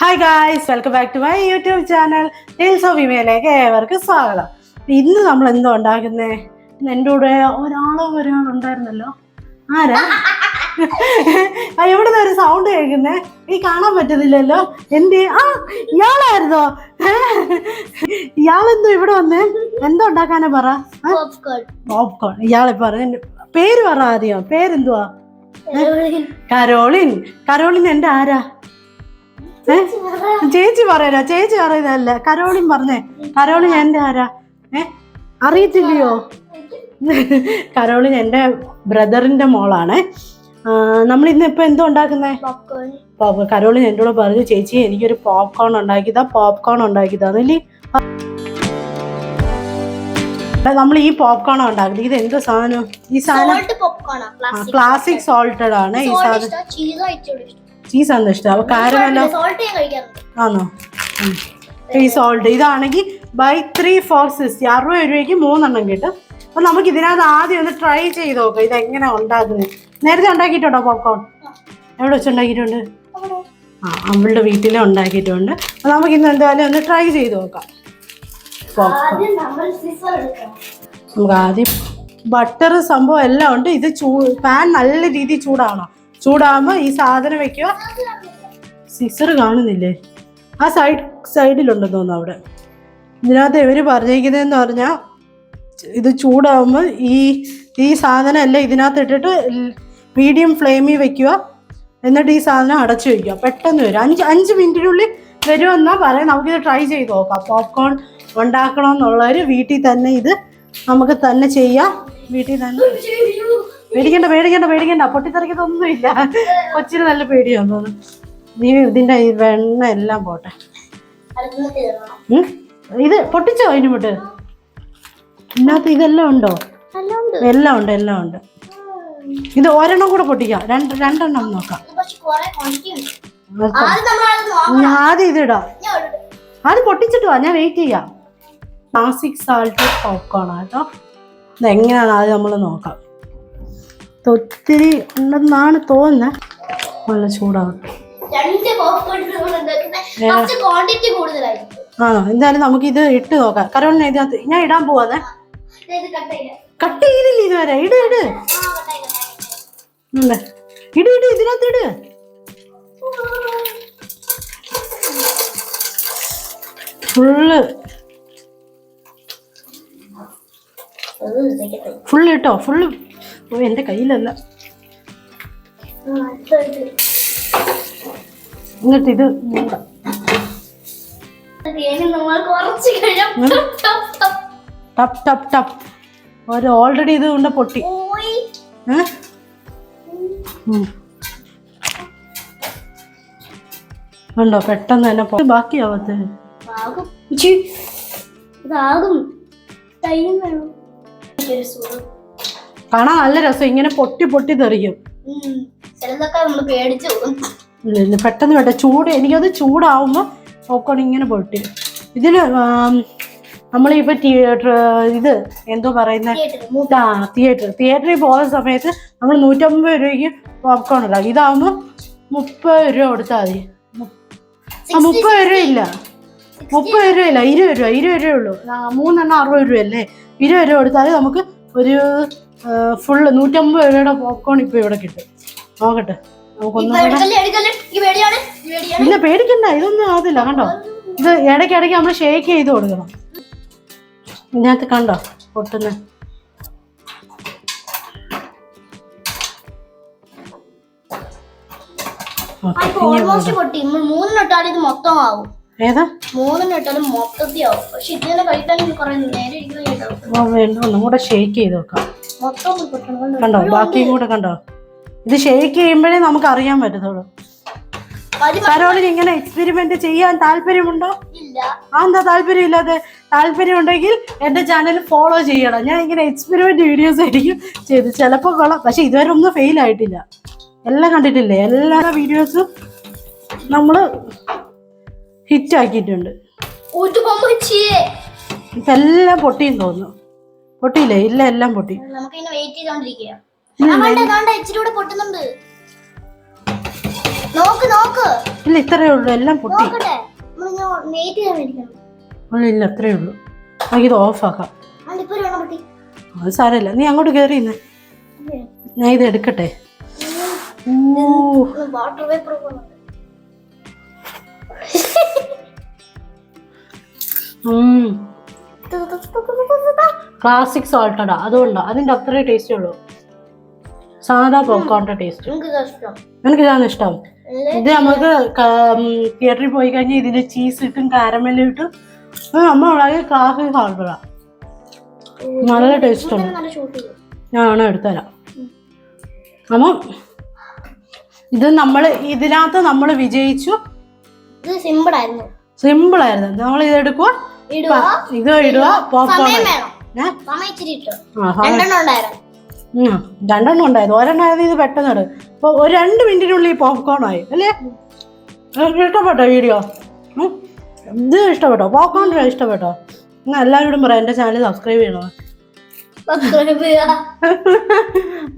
Hi guys, welcome back to my YouTube channel tales of വിമയിലേക്ക് ഏവർക്കും സ്വാഗതം. ഇന്ന് നമ്മൾ എന്തോ ഉണ്ടാക്കുന്നേ? എൻ്റെ കൂടെ ഒരാളുണ്ടായിരുന്നല്ലോ. ആരാ? എവിടുന്ന് ഒരു സൗണ്ട് കേൾക്കുന്നേ? ഈ കാണാൻ പറ്റുന്നില്ലല്ലോ. എന്ത്? ഇയാളായിരുന്നോ? ഇയാളെന്തോ ഇവിടെ വന്നേ? എന്തോ ഉണ്ടാക്കാനാ പറ. പോപ്കോൺ. ഇയാളെ പറ, പേര് പറ ആദ്യം. പേരെന്തുവാ? കരോളിൻ എൻ്റെ ആരാ? ചേച്ചി പറയാ. ചേച്ചി പറയുന്നതല്ല, കരോളിൻ പറഞ്ഞേ. കരോളിൻ എൻ്റെ ആരാ? അറിയത്തില്ലയോ? കരോളിൻ എൻ്റെ ബ്രദറിന്റെ മോളാണ്. നമ്മളിന്ന് ഇപ്പൊ എന്തോ ഉണ്ടാക്കുന്നേ? കരോളിൻ എൻ്റെ കൂടെ പറഞ്ഞു, ചേച്ചി എനിക്കൊരു പോപ്കോൺ ഉണ്ടാക്കിയതാന്നല്ലേ. നമ്മൾ ഈ പോപ്കോൺ ഉണ്ടാക്കുന്നത്. ഇത് എന്തോ സാധനം? ഈ സാധനം ക്ലാസിക് സോൾട്ടഡ് ആണ്. ഈ സാധനം ചീസാണ് ഇഷ്ടം. അപ്പൊ കാരമല്ലോ ആണോ? ഈ സോൾട്ട് ഇതാണെങ്കിൽ ബൈ 3 for 60, 60 രൂപയ്ക്ക് 3 എണ്ണം കിട്ടും. അപ്പൊ നമുക്ക് ഇതിനകത്ത് ആദ്യം ഒന്ന് ട്രൈ ചെയ്ത് നോക്കാം ഇതെങ്ങനെ ഉണ്ടാക്കുന്നത്. നേരത്തെ ഉണ്ടാക്കിയിട്ടുണ്ടോ പോപ്കോൺ? എവിടെ വെച്ച് ഉണ്ടാക്കിയിട്ടുണ്ട്? അവളുടെ വീട്ടിലെ ഉണ്ടാക്കിയിട്ടുണ്ട്. അപ്പൊ നമുക്ക് ഇന്ന് എന്തായാലും ഒന്ന് ട്രൈ ചെയ്ത് നോക്കാം. നമുക്ക് ആദ്യം ബട്ടർ സംഭവം എല്ലാം ഉണ്ട്. ഇത് പാൻ നല്ല രീതിയിൽ ചൂടാകുമ്പോൾ ഈ സാധനം വെക്കുക. സിസർ കാണുന്നില്ലേ? ആ സൈഡിലുണ്ടെന്ന് തോന്നുന്നു അവിടെ. ഇതിനകത്ത് ഇവർ പറഞ്ഞിരിക്കുന്നതെന്ന് പറഞ്ഞാൽ ഇത് ചൂടാകുമ്പോൾ ഈ സാധനം എല്ലാം ഇതിനകത്ത് ഇട്ടിട്ട് മീഡിയം ഫ്ലെയിമിൽ വെക്കുക. എന്നിട്ട് ഈ സാധനം അടച്ചു വയ്ക്കുക. പെട്ടെന്ന് വരും. 5 മിനിറ്റിനുള്ളിൽ വരുമെന്നാ പറയാം. നമുക്കിത് ട്രൈ ചെയ്ത് നോക്കാം. പോപ്കോൺ ഉണ്ടാക്കണമെന്നുള്ളവർ വീട്ടിൽ തന്നെ ഇത് നമുക്ക് തന്നെ ചെയ്യാം. വീട്ടിൽ തന്നെ. പേടിക്കണ്ട. പൊട്ടിത്തെറിക്കത്തൊന്നുമില്ല. കൊച്ചിന് നല്ല പേടിയാന്ന് തോന്നുന്നു. നീ ഇതിന്റെ ഈ വെണ്ണ എല്ലാം പോട്ടെ. ഇത് പൊട്ടിച്ചോ? അതിന് വിട്ട് ഇതിനകത്ത് ഇതെല്ലാം ഉണ്ടോ? എല്ലാം ഉണ്ട്. ഇത് ഒരെണ്ണം കൂടെ പൊട്ടിക്കാം. രണ്ടെണ്ണം നോക്കാം. ആദ്യം ഇതിടാം. ആദ്യം പൊട്ടിച്ചിട്ട് വാ, ഞാൻ വെയിറ്റ് ചെയ്യാം. ക്ലാസിക് സാൾട്ട് പോപ്കോൺ കേട്ടോ. ഇതെങ്ങനെയാണ് ആദ്യം നമ്മൾ നോക്കാം. ഒത്തിരി ഉണ്ടെന്നാണ് തോന്നുന്നത്. നല്ല ചൂടാവട്ടെ. എന്തായാലും നമുക്ക് ഇത് ഇട്ട് നോക്കാം. കരോളിനെ ഇതിനകത്ത് ഞാൻ ഇടാൻ പോവാതെ. കട്ട് ചെയ്തില്ല ഇതുവരെ. ഇട് ഇതിനകത്ത് ഇട്. ഫുള്ള് ഇട്ടോ. ഫുള്ള് എന്റെ കയ്യിലല്ല. എന്നിട്ട് ഇത് ടപ്പ് ഓൾറെഡി ഇത് കൊണ്ട് പൊട്ടി. ഉണ്ടോ? പെട്ടെന്ന് തന്നെ ബാക്കിയാവത്ത്. കാണാൻ നല്ല രസം. ഇങ്ങനെ പൊട്ടി തെറിയും. പെട്ടെന്ന് ചൂട്. എനിക്കത് ചൂടാവുമ്പോ പോപ്കോൺ ഇങ്ങനെ പൊട്ടി. ഇതിന് നമ്മളിപ്പോ ഇത് എന്തോ പറയുന്ന തിയേറ്ററിൽ പോകുന്ന സമയത്ത് നമ്മൾ 150 രൂപയ്ക്ക് പോപ്കോൺ ഉണ്ടാകും. ഇതാവുമ്പോ 30 രൂപ കൊടുത്താൽ മതി. 30 രൂപ ഇല്ല, 20 രൂപ ഉള്ളൂ. 3 എണ്ണം 60 രൂപ അല്ലേ? 20 രൂപ കൊടുത്താൽ നമുക്ക് ഒരു ഫുള്ള് 150 രൂപയുടെ പോപ്കോൺ ഇപ്പൊ ഇവിടെ കിട്ടും. നോക്കട്ടെ. ഇല്ല, പേടിക്കണ്ട. ഇതൊന്നും ആവില്ല. കണ്ടോ? ഇത് ഇടയ്ക്കിടയ്ക്ക് നമ്മൾ ഷേക്ക് ചെയ്ത് കൊടുക്കണം. ഇതിനകത്ത് കണ്ടോ പൊട്ടുന്ന? ഏതാ? ഒന്നും കൂടെ ഷേക്ക് ചെയ്ത് നോക്കാം. കണ്ടോ? ബാക്കിയും കൂടെ കണ്ടോ? ഇത് ഷേക്ക് ചെയ്യുമ്പോഴേ നമുക്ക് അറിയാൻ പറ്റത്തുള്ളൂ. കരോളിന് ഇങ്ങനെ എക്സ്പെരിമെന്റ് ചെയ്യാൻ താല്പര്യമുണ്ടോ? എന്താ താല്പര്യം ഇല്ലാതെ? താല്പര്യം ഉണ്ടെങ്കിൽ എന്റെ ചാനൽ ഫോളോ ചെയ്യണം. ഞാൻ ഇങ്ങനെ എക്സ്പെരിമെന്റ് വീഡിയോസ് ആയിരിക്കും ചെയ്ത്. ചിലപ്പോൾ കൊള്ളാം, പക്ഷെ ഇതുവരെ ഒന്നും ഫെയിൽ ആയിട്ടില്ല. എല്ലാം കണ്ടിട്ടില്ലേ? എല്ലാ വീഡിയോസും നമ്മള് ഹിറ്റ് ആക്കിയിട്ടുണ്ട്. ഇതെല്ലാം പൊട്ടിയും തോന്നുന്നു. പൊട്ടിയില്ലേ? ഇല്ല, എല്ലാം പൊട്ടി. ഇല്ല ഇത്രയേ ഉള്ളൂ, എല്ലാം പൊട്ടി. ഇല്ല അത്രയേ ഉള്ളൂ. ഇത് ഓഫാക്കാം. അത് സാരമില്ല, നീ അങ്ങോട്ട് കയറി ഇന്ന്. ഞാൻ ഇത് എടുക്കട്ടെ. ക്ലാസിക് സോൾട്ടഡാ, അതുകൊണ്ടാ അതിന്റെ അത്രേ ടേസ്റ്റേ ഉള്ളൂ. സാധാ പോപ്കോണിന്റെ ടേസ്റ്റ് എനിക്കിതാണ് ഇഷ്ടം. ഇത് നമുക്ക് തിയേറ്ററിൽ പോയി കഴിഞ്ഞാൽ ഇതിന് ചീസ് ഇട്ടും കാരമെല്ലും ഇട്ടും നമ്മളുണ്ടാക്കി ക്ലാസിക് സോൾട്ടഡാ, നല്ല ടേസ്റ്റ് ഉണ്ട്. ഞാനാണ് എടുത്തുതരാം. അപ്പം ഇത് ഇതിനകത്ത് നമ്മൾ വിജയിച്ചു. സിമ്പിൾ ആയിരുന്നു. നമ്മൾ ഇതെടുക്കുക, ഇത് ഇടുക, പോപ്കോൺ 2 ഉണ്ടായിരുന്നു. 1 ആയിരുന്നു, ഇത് പെട്ടെന്ന് ഇടും. അപ്പൊ 2 മിനിറ്റിനുള്ളിൽ പോപ്കോൺ ആയി അല്ലേ? ഇഷ്ടപ്പെട്ടോ വീഡിയോ? ഇത് ഇഷ്ടപ്പെട്ടോ? പോപ്കോൺ ഇഷ്ടപ്പെട്ടോ? എല്ലാവരോടും പറയാം എന്റെ ചാനൽ സബ്സ്ക്രൈബ് ചെയ്യണോ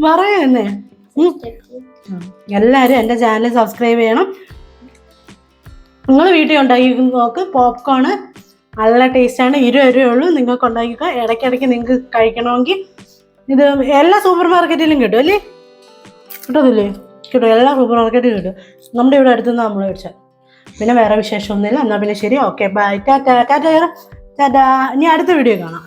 പറയുന്നേ. എല്ലാവരും എൻ്റെ ചാനൽ സബ്സ്ക്രൈബ് ചെയ്യണം. നിങ്ങൾ വീട്ടിൽ ഉണ്ടാക്കി നോക്ക്. പോപ്കോണ് നല്ല ടേസ്റ്റാണ്. 20 രൂപയുള്ളൂ. നിങ്ങൾക്ക് ഉണ്ടാക്കിക്കോ. ഇടയ്ക്കിടയ്ക്ക് നിങ്ങൾക്ക് കഴിക്കണമെങ്കിൽ ഇത് എല്ലാ സൂപ്പർ മാർക്കറ്റിലും കിട്ടും അല്ലേ? കിട്ടത്തില്ലേ? കിട്ടും, എല്ലാ സൂപ്പർ മാർക്കറ്റിലും കിട്ടും. നമ്മുടെ ഇവിടെ അടുത്തുനിന്ന് നമ്മൾ മേടിച്ചാൽ. പിന്നെ വേറെ വിശേഷമൊന്നുമില്ല. എന്നാൽ പിന്നെ ശരി, ഓക്കെ ബൈ, ടാറ്റാ. ഇനി അടുത്ത വീഡിയോ കാണാം.